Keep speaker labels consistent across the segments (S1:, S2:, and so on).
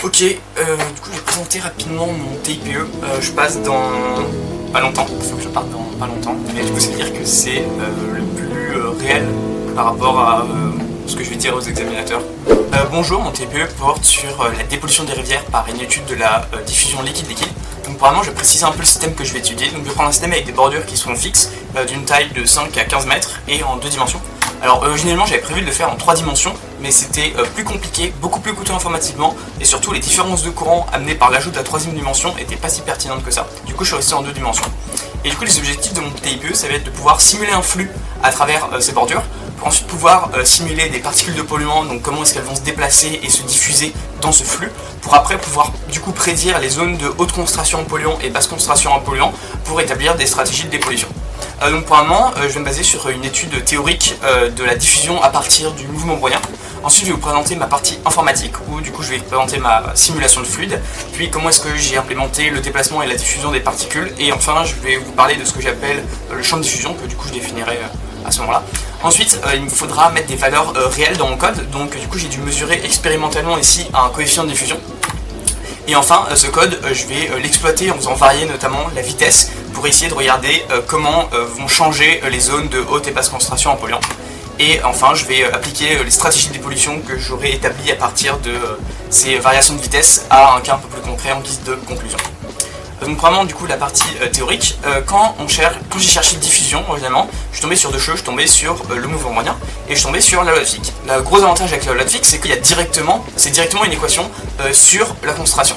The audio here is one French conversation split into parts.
S1: Ok, du coup je vais présenter rapidement mon TIPE. Je passe dans pas longtemps, il faut que je parte dans pas longtemps, mais du coup ça veut dire que c'est le plus réel par rapport à ce que je vais dire aux examinateurs. Bonjour, mon TIPE porte sur la dépollution des rivières par une étude de la diffusion liquide-liquide. Donc probablement je vais préciser un peu le système que je vais étudier. Donc je vais prendre un système avec des bordures qui seront fixes, d'une taille de 5 à 15 mètres et en 2 dimensions. Alors originellement j'avais prévu de le faire en 3 dimensions, mais c'était plus compliqué, beaucoup plus coûteux informatiquement, et surtout les différences de courant amenées par l'ajout de la 3e dimension n'étaient pas si pertinentes que ça. Du coup je suis resté en 2 dimensions. Et du coup les objectifs de mon TIPE, ça va être de pouvoir simuler un flux à travers ces bordures, pour ensuite pouvoir simuler des particules de polluants, donc comment est-ce qu'elles vont se déplacer et se diffuser dans ce flux, pour après pouvoir du coup prédire les zones de haute concentration en polluants et basse concentration en polluants pour établir des stratégies de dépollution. Donc pour un moment, je vais me baser sur une étude théorique de la diffusion à partir du mouvement brownien. Ensuite, je vais vous présenter ma partie informatique, où du coup je vais présenter ma simulation de fluide, puis comment est-ce que j'ai implémenté le déplacement et la diffusion des particules, et enfin je vais vous parler de ce que j'appelle le champ de diffusion, que du coup je définirai à ce moment-là. Ensuite, il me faudra mettre des valeurs réelles dans mon code, donc du coup j'ai dû mesurer expérimentalement ici un coefficient de diffusion. Et enfin, ce code, je vais l'exploiter en faisant varier notamment la vitesse pour essayer de regarder comment vont changer les zones de haute et basse concentration en polluants. Et enfin, je vais appliquer les stratégies de dépollution que j'aurai établies à partir de ces variations de vitesse à un cas un peu plus concret en guise de conclusion. Donc vraiment du coup la partie théorique, quand j'ai cherché diffusion évidemment, je suis tombé sur deux choses, je suis tombé sur le mouvement brownien et je suis tombé sur la loi de Fick. Le gros avantage avec la loi de Fick, c'est qu'il y a directement une équation sur la concentration.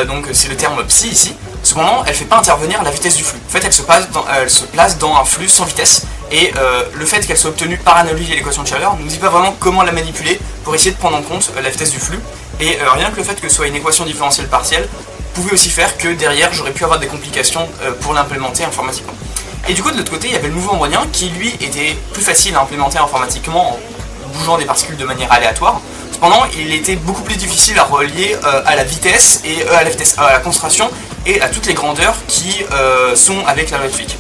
S1: Donc c'est le terme psi ici. Cependant, elle ne fait pas intervenir la vitesse du flux. En fait, elle se place dans un flux sans vitesse et le fait qu'elle soit obtenue par analogie à l'équation de chaleur ne nous dit pas vraiment comment la manipuler pour essayer de prendre en compte la vitesse du flux. Et rien que le fait que ce soit une équation différentielle partielle pouvait aussi faire que derrière j'aurais pu avoir des complications pour l'implémenter informatiquement. Et du coup de l'autre côté il y avait le mouvement brownien qui lui était plus facile à implémenter informatiquement en bougeant des particules de manière aléatoire. Cependant il était beaucoup plus difficile à relier à la vitesse et à la concentration et à toutes les grandeurs qui sont avec la loi de Fick.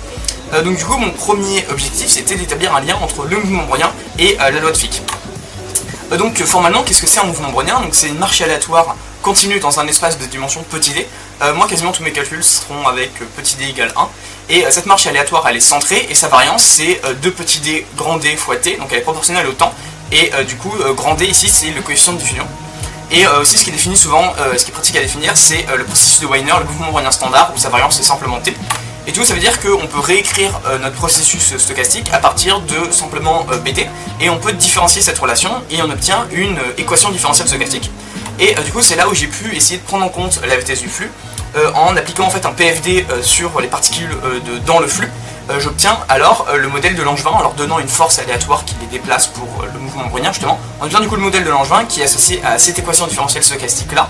S1: Donc du coup mon premier objectif c'était d'établir un lien entre le mouvement brownien et la loi de Fick. Donc formellement qu'est-ce que c'est un mouvement brownien? Donc c'est une marche aléatoire continue dans un espace de dimension petit d. Moi quasiment tous mes calculs seront avec petit d égale 1. Et cette marche aléatoire elle est centrée et sa variance c'est 2 petit d grand d fois t, donc elle est proportionnelle au temps. Et du coup grand d ici c'est le coefficient de diffusion. Et aussi ce qui est défini souvent, ce qui est pratique à définir, c'est le processus de Wiener, le mouvement brownien standard, où sa variance est simplement t. Et du coup ça veut dire qu'on peut réécrire notre processus stochastique à partir de simplement bt, et on peut différencier cette relation et on obtient une équation différentielle stochastique. Et du coup c'est là où j'ai pu essayer de prendre en compte la vitesse du flux en appliquant en fait un PFD sur les particules dans le flux. J'obtiens alors le modèle de Langevin en leur donnant une force aléatoire qui les déplace pour le mouvement brownien justement. On obtient du coup le modèle de Langevin qui est associé à cette équation différentielle stochastique là.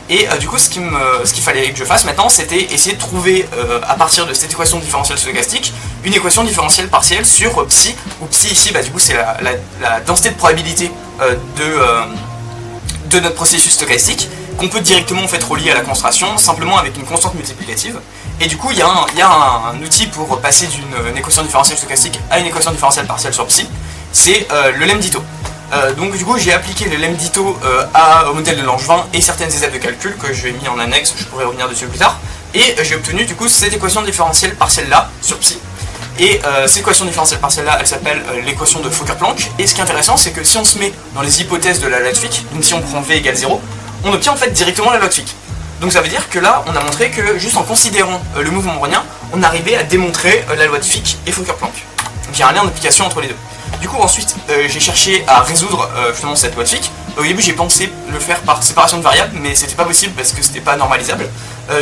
S1: Et du coup ce qu'il fallait que je fasse maintenant c'était essayer de trouver à partir de cette équation différentielle stochastique une équation différentielle partielle sur psi, où psi ici du coup c'est la densité de probabilité de notre processus stochastique qu'on peut directement en fait relier à la concentration simplement avec une constante multiplicative. Et du coup il y a un outil pour passer d'une équation différentielle stochastique à une équation différentielle partielle sur psi, c'est le lemme-ditto. Donc du coup j'ai appliqué le lemme-ditto au modèle de Langevin et certaines étapes de calcul que je vais mis en annexe, je pourrai revenir dessus plus tard, et j'ai obtenu du coup cette équation différentielle partielle là sur psi. Et cette équation différentielle partielle là, elle s'appelle l'équation de Fokker-Planck. Et ce qui est intéressant, c'est que si on se met dans les hypothèses de la loi de Fick, donc si on prend v égale 0, on obtient en fait directement la loi de Fick. Donc ça veut dire que là, on a montré que juste en considérant le mouvement brownien, on arrivait à démontrer la loi de Fick et Fokker-Planck. Donc il y a un lien d'application entre les deux. Du coup ensuite, j'ai cherché à résoudre justement cette loi de Fick. Au début j'ai pensé le faire par séparation de variables, mais c'était pas possible parce que c'était pas normalisable.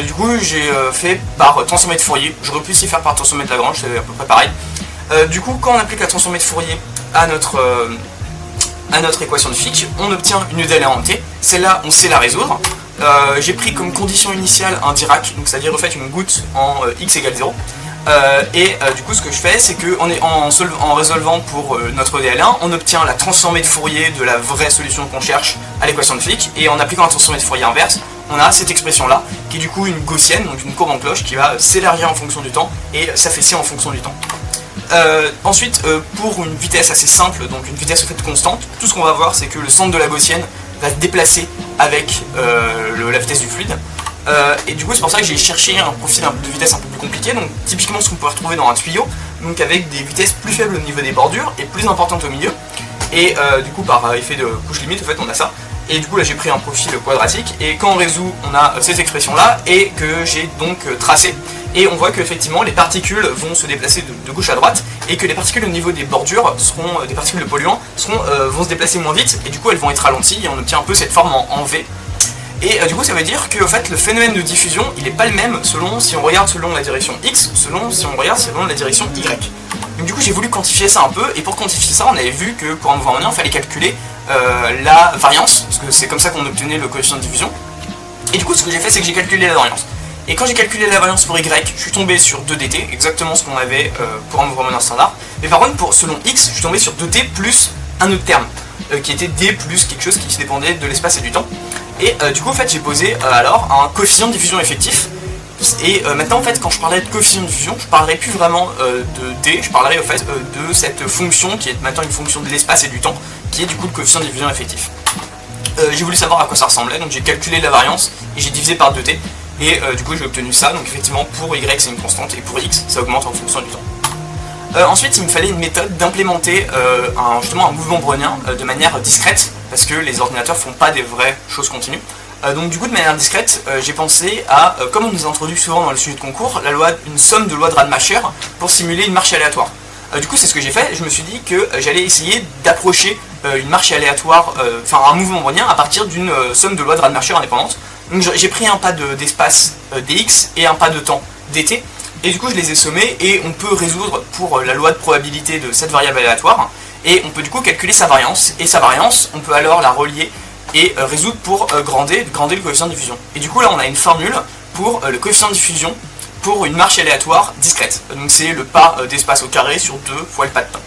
S1: Du coup j'ai fait par transformée de Fourier. J'aurais pu aussi faire par transformée de Lagrange, c'est à peu près pareil. Du coup quand on applique la transformée de Fourier à notre équation de Fick, on obtient une UDL en t. Celle-là on sait la résoudre. J'ai pris comme condition initiale un Dirac, donc c'est-à-dire en fait une goutte en x égale 0. Du coup ce que je fais c'est que en résolvant pour notre DL1 on obtient la transformée de Fourier de la vraie solution qu'on cherche à l'équation de Fick, et en appliquant la transformée de Fourier inverse on a cette expression là qui est du coup une gaussienne, donc une courbe en cloche qui va s'élargir en fonction du temps et s'affaisser en fonction du temps. Ensuite pour une vitesse assez simple, donc une vitesse en fait constante, tout ce qu'on va voir c'est que le centre de la gaussienne va se déplacer avec la vitesse du fluide. Et du coup c'est pour ça que j'ai cherché un profil de vitesse un peu plus compliqué, donc typiquement ce qu'on pourrait retrouver dans un tuyau, donc avec des vitesses plus faibles au niveau des bordures et plus importantes au milieu. Et du coup par effet de couche limite en fait on a ça. Et du coup là j'ai pris un profil quadratique et quand on résout on a cette expression là et que j'ai donc tracé. Et on voit qu'effectivement les particules vont se déplacer de gauche à droite et que les particules au niveau des bordures seront, des particules de polluants vont se déplacer moins vite et du coup elles vont être ralenties et on obtient un peu cette forme en V. Et du coup ça veut dire que en fait, le phénomène de diffusion il n'est pas le même selon si on regarde selon la direction X ou selon si on regarde selon la direction Y. Donc du coup j'ai voulu quantifier ça un peu et pour quantifier ça on avait vu que pour un mouvement moyen il fallait calculer la variance, parce que c'est comme ça qu'on obtenait le coefficient de diffusion. Et du coup ce que j'ai fait c'est que j'ai calculé la variance. Et quand j'ai calculé la variance pour Y, je suis tombé sur 2dt, exactement ce qu'on avait pour un mouvement moyen standard. Mais par contre selon X, je suis tombé sur 2t plus un autre terme, qui était d plus quelque chose qui dépendait de l'espace et du temps. Et du coup en fait j'ai posé alors un coefficient de diffusion effectif. Et maintenant en fait quand je parlerai de coefficient de diffusion, je parlerai plus vraiment de d, je parlerai en fait de cette fonction qui est maintenant une fonction de l'espace et du temps, qui est du coup le coefficient de diffusion effectif. J'ai voulu savoir à quoi ça ressemblait, donc j'ai calculé la variance et j'ai divisé par 2t. Et du coup j'ai obtenu ça, donc effectivement pour y c'est une constante et pour x ça augmente en fonction du temps. Ensuite il me fallait une méthode d'implémenter justement un mouvement brownien de manière discrète, parce que les ordinateurs font pas des vraies choses continues. Donc du coup de manière discrète, j'ai pensé à, comme on nous introduit souvent dans le sujet de concours, une somme de lois de Radmacher pour simuler une marche aléatoire. Du coup c'est ce que j'ai fait, je me suis dit que j'allais essayer d'approcher une marche aléatoire, enfin un mouvement brownien à partir d'une somme de lois de Radmacher indépendante. Donc j'ai pris un pas d'espace dx et un pas de temps dt, et du coup je les ai sommés et on peut résoudre pour la loi de probabilité de cette variable aléatoire, et on peut du coup calculer sa variance, et sa variance on peut alors la relier et résoudre pour grander le coefficient de diffusion. Et du coup là on a une formule pour le coefficient de diffusion pour une marche aléatoire discrète, donc c'est le pas d'espace au carré sur 2 fois le pas de temps.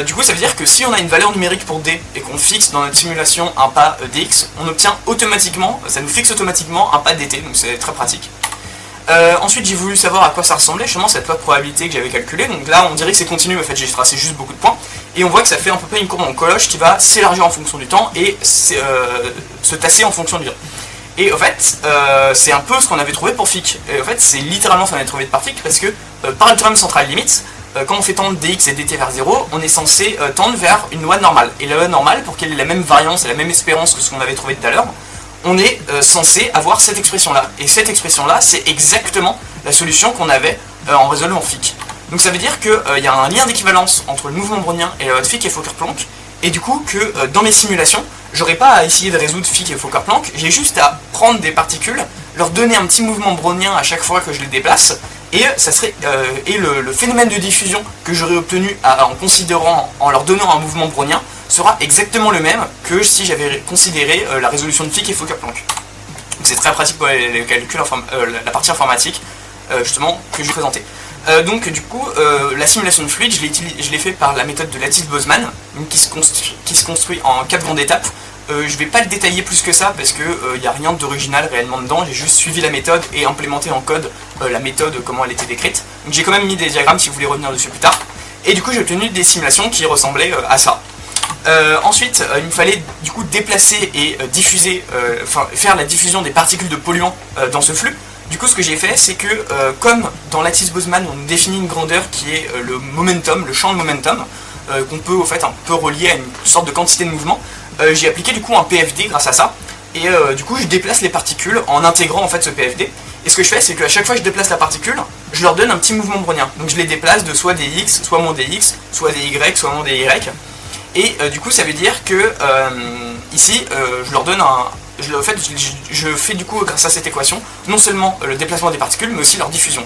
S1: Du coup ça veut dire que si on a une valeur numérique pour d et qu'on fixe dans notre simulation un pas dx, on obtient automatiquement, ça nous fixe automatiquement un pas dt, donc c'est très pratique. Ensuite j'ai voulu savoir à quoi ça ressemblait justement cette loi de probabilité que j'avais calculée, donc là on dirait que c'est continu, en fait j'ai tracé juste beaucoup de points, et on voit que ça fait à peu près une courbe en coloche qui va s'élargir en fonction du temps et se tasser en fonction du temps. Et en fait, c'est un peu ce qu'on avait trouvé pour Fick. Et en fait, c'est littéralement ce qu'on avait trouvé par Fick, parce que par le théorème central limite, quand on fait tendre dx et dt vers 0, on est censé tendre vers une loi normale. Et la loi normale, pour qu'elle ait la même variance et la même espérance que ce qu'on avait trouvé tout à l'heure, on est censé avoir cette expression-là. Et cette expression-là, c'est exactement la solution qu'on avait en résolvant Fick. Donc ça veut dire qu'il y a un lien d'équivalence entre le mouvement brownien et la loi de Fick et Fokker-Planck, et du coup que dans mes simulations, j'aurais pas à essayer de résoudre Fick et Fokker-Planck, j'ai juste à prendre des particules, leur donner un petit mouvement brownien à chaque fois que je les déplace, et ça serait le phénomène de diffusion que j'aurais obtenu en leur donnant un mouvement brownien sera exactement le même que si j'avais considéré la résolution de Fick et Fokker-Planck. Donc c'est très pratique pour les calculs, la partie informatique justement que je vais présenter. Donc du coup, la simulation de fluide, je l'ai fait par la méthode de Lattice-Boltzmann, qui se construit en 4 grandes étapes. Je vais pas le détailler plus que ça parce que n'y a rien d'original réellement dedans, j'ai juste suivi la méthode et implémenté en code la méthode comment elle était décrite. Donc j'ai quand même mis des diagrammes si vous voulez revenir dessus plus tard. Et du coup j'ai obtenu des simulations qui ressemblaient à ça. Ensuite, il me fallait du coup déplacer et diffuser, faire la diffusion des particules de polluants dans ce flux. Du coup ce que j'ai fait c'est que comme dans Lattice-Boltzmann on définit une grandeur qui est le momentum, le champ de momentum, qu'on peut au fait un peu relier à une sorte de quantité de mouvement, j'ai appliqué du coup un PFD grâce à ça, et du coup je déplace les particules en intégrant en fait ce PFD, et ce que je fais c'est qu'à chaque fois que je déplace la particule, je leur donne un petit mouvement brownien, donc je les déplace de soit des x, soit moins des x, soit des y, soit moins des y, et du coup ça veut dire que ici je leur donne je fais du coup grâce à cette équation non seulement le déplacement des particules mais aussi leur diffusion.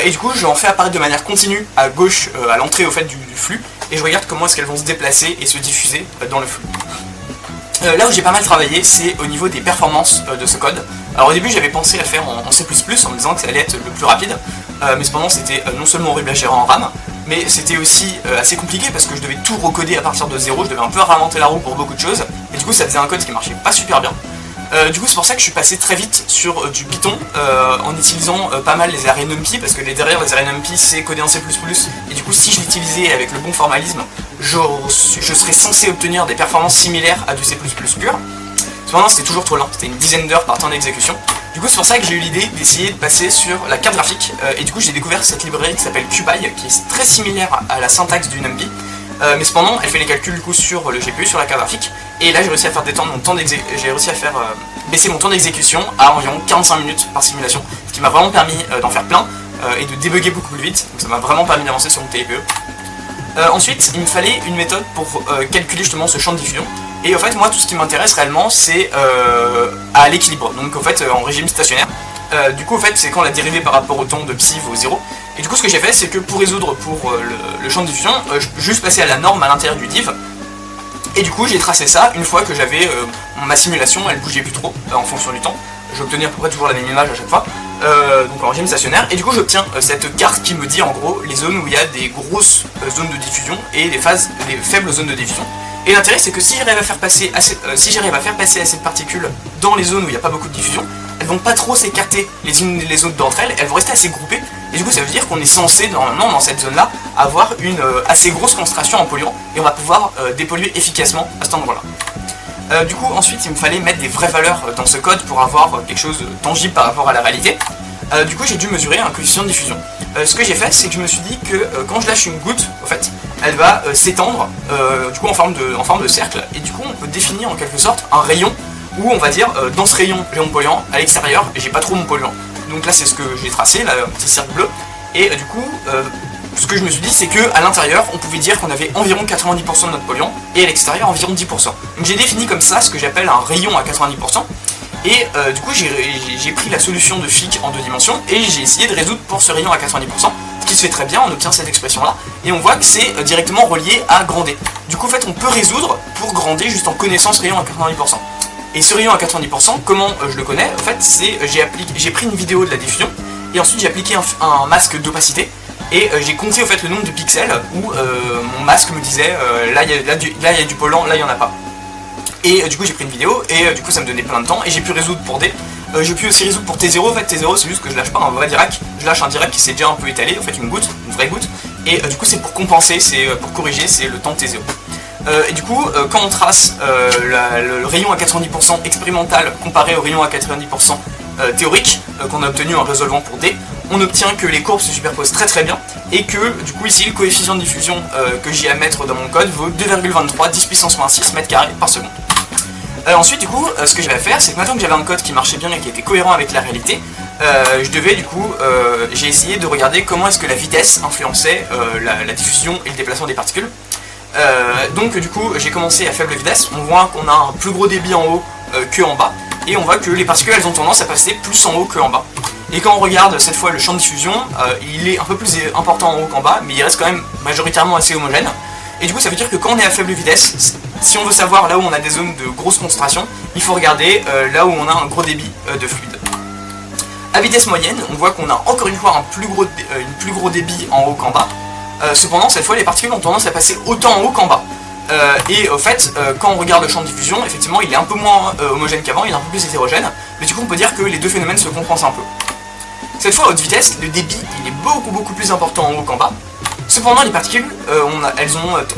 S1: Et du coup je en fais apparaître de manière continue à gauche à l'entrée au fait du flux, et je regarde comment est-ce qu'elles vont se déplacer et se diffuser dans le flux. Là où j'ai pas mal travaillé c'est au niveau des performances de ce code. Alors au début j'avais pensé à le faire en C++ en me disant que ça allait être le plus rapide, mais cependant c'était non seulement horrible à gérer en RAM, mais c'était aussi assez compliqué parce que je devais tout recoder à partir de zéro, je devais un peu réinventer la roue pour beaucoup de choses, et du coup ça faisait un code qui marchait pas super bien. Du coup c'est pour ça que je suis passé très vite sur du Python en utilisant pas mal les arrays NumPy, parce que derrière les arrays NumPy c'est codé en C++, et du coup si je l'utilisais avec le bon formalisme, je serais censé obtenir des performances similaires à du C++ pur. Cependant c'était toujours trop lent, c'était une dizaine d'heures par temps d'exécution. Du coup c'est pour ça que j'ai eu l'idée d'essayer de passer sur la carte graphique, et du coup j'ai découvert cette librairie qui s'appelle QPy, qui est très similaire à la syntaxe du NumPy. Mais cependant, elle fait les calculs du coup sur le GPU, sur la carte graphique, et là j'ai réussi à faire baisser mon temps d'exécution à environ 45 minutes par simulation, ce qui m'a vraiment permis d'en faire plein et de débugger beaucoup plus vite, donc ça m'a vraiment permis d'avancer sur mon TIPE. Ensuite, il me fallait une méthode pour calculer justement ce champ de diffusion, et en fait moi tout ce qui m'intéresse réellement c'est à l'équilibre, donc en fait en régime stationnaire. Du coup en fait c'est quand la dérivée par rapport au temps de psi vaut 0. Et du coup ce que j'ai fait c'est que pour résoudre le champ de diffusion, je peux juste passer à la norme à l'intérieur du div. Et du coup j'ai tracé ça une fois que j'avais ma simulation, elle bougeait plus trop en fonction du temps. J'obtenais à peu près toujours la même image à chaque fois, donc en régime stationnaire. Et du coup j'obtiens cette carte qui me dit en gros les zones où il y a des grosses zones de diffusion et des faibles zones de diffusion. Et l'intérêt c'est que si j'arrive à faire passer assez de particules dans les zones où il n'y a pas beaucoup de diffusion, elles vont pas trop s'écarter les unes les autres d'entre elles, elles vont rester assez groupées, et du coup ça veut dire qu'on est censé normalement dans cette zone là avoir une assez grosse concentration en polluants, et on va pouvoir dépolluer efficacement à cet endroit là. Du coup ensuite il me fallait mettre des vraies valeurs dans ce code pour avoir quelque chose de tangible par rapport à la réalité. Du coup j'ai dû mesurer un coefficient de diffusion. Ce que j'ai fait c'est que je me suis dit que quand je lâche une goutte, en fait, elle va s'étendre du coup en forme de cercle, et du coup on peut définir en quelque sorte un rayon où on va dire dans ce rayon j'ai mon polluant, à l'extérieur j'ai pas trop mon polluant. Donc là c'est ce que j'ai tracé, là un petit cercle bleu, et du coup ce que je me suis dit c'est que à l'intérieur on pouvait dire qu'on avait environ 90% de notre polluant et à l'extérieur environ 10%. Donc j'ai défini comme ça ce que j'appelle un rayon à 90%, et du coup j'ai pris la solution de Fick en 2 dimensions et j'ai essayé de résoudre pour ce rayon à 90%, ce qui se fait très bien, on obtient cette expression là, et on voit que c'est directement relié à Grandet. Du coup en fait on peut résoudre pour Grandet juste en connaissant ce rayon à 90%. Et ce rayon à 90%, comment je le connais? En fait, c'est j'ai pris une vidéo de la diffusion, et ensuite j'ai appliqué un masque d'opacité, et j'ai compté en fait le nombre de pixels où mon masque me disait là il y a du polluant, là il n'y en a pas. Et du coup j'ai pris une vidéo, et du coup ça me donnait plein de temps, et j'ai pu résoudre pour D. J'ai pu aussi résoudre pour T0, en fait T0 c'est juste que je lâche pas un vrai Dirac, je lâche un Dirac qui s'est déjà un peu étalé, en fait une vraie goutte, et du coup c'est pour compenser, c'est pour corriger, c'est le temps de T0. Et du coup, quand on trace le rayon à 90% expérimental comparé au rayon à 90% théorique qu'on a obtenu en résolvant pour D, on obtient que les courbes se superposent très très bien, et que du coup ici le coefficient de diffusion que j'ai à mettre dans mon code vaut 2,23 10 puissance moins 6 mètres carrés par seconde. Ensuite du coup ce que j'avais à faire c'est que maintenant que j'avais un code qui marchait bien et qui était cohérent avec la réalité, je devais du coup, j'ai essayé de regarder comment est-ce que la vitesse influençait la diffusion et le déplacement des particules. Donc du coup j'ai commencé à faible vitesse, on voit qu'on a un plus gros débit en haut que en bas, et on voit que les particules elles ont tendance à passer plus en haut que en bas. Et quand on regarde cette fois le champ de diffusion, il est un peu plus important en haut qu'en bas, mais il reste quand même majoritairement assez homogène. Et du coup ça veut dire que quand on est à faible vitesse, si on veut savoir là où on a des zones de grosse concentration, il faut regarder là où on a un gros débit de fluide. À vitesse moyenne, on voit qu'on a encore une fois un plus gros débit en haut qu'en bas. Cependant, cette fois, les particules ont tendance à passer autant en haut qu'en bas. Et au fait, quand on regarde le champ de diffusion, effectivement, il est un peu moins homogène qu'avant, il est un peu plus hétérogène, mais du coup, on peut dire que les deux phénomènes se compensent un peu. Cette fois, à haute vitesse, le débit, il est beaucoup plus important en haut qu'en bas. Cependant, les particules, on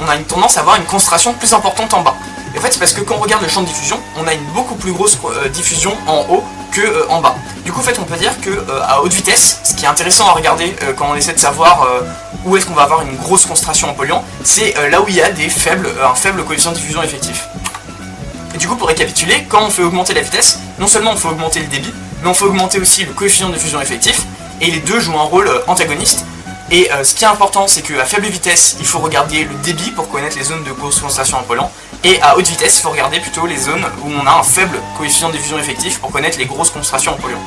S1: a une tendance à avoir une concentration plus importante en bas. Et en fait, c'est parce que quand on regarde le champ de diffusion, on a une beaucoup plus grosse diffusion en haut que en bas. Du coup, en fait, on peut dire que à haute vitesse, ce qui est intéressant à regarder quand on essaie de savoir où est-ce qu'on va avoir une grosse concentration en polluant, c'est là où il y a un faible coefficient de diffusion effectif. Et du coup, pour récapituler, quand on fait augmenter la vitesse, non seulement on fait augmenter le débit, mais on fait augmenter aussi le coefficient de diffusion effectif, et les deux jouent un rôle antagoniste. Et ce qui est important, c'est qu'à faible vitesse, il faut regarder le débit pour connaître les zones de grosse concentration en polluant, et à haute vitesse, il faut regarder plutôt les zones où on a un faible coefficient de diffusion effectif pour connaître les grosses concentrations en polluant.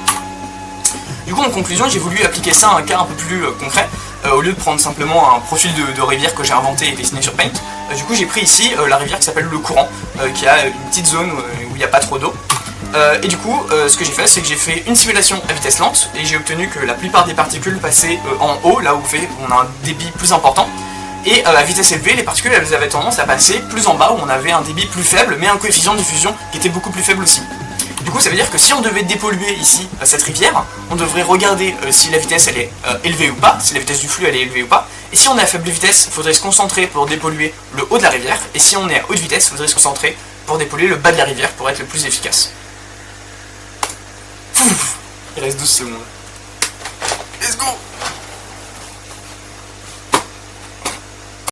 S1: Du coup, en conclusion, j'ai voulu appliquer ça à un cas un peu plus concret, au lieu de prendre simplement un profil de rivière que j'ai inventé et dessiné sur Paint. Du coup, j'ai pris ici la rivière qui s'appelle le courant, qui a une petite zone où il n'y a pas trop d'eau. Et du coup, ce que j'ai fait, c'est que j'ai fait une simulation à vitesse lente, et j'ai obtenu que la plupart des particules passaient en haut, là où on a un débit plus important. Et à vitesse élevée, les particules elles avaient tendance à passer plus en bas, où on avait un débit plus faible, mais un coefficient de diffusion qui était beaucoup plus faible aussi. Du coup, ça veut dire que si on devait dépolluer ici cette rivière, on devrait regarder si la vitesse elle est élevée ou pas, si la vitesse du flux elle est élevée ou pas. Et si on est à faible vitesse, il faudrait se concentrer pour dépolluer le haut de la rivière. Et si on est à haute vitesse, il faudrait se concentrer pour dépolluer le bas de la rivière pour être le plus efficace. Il reste 12 secondes. Let's go!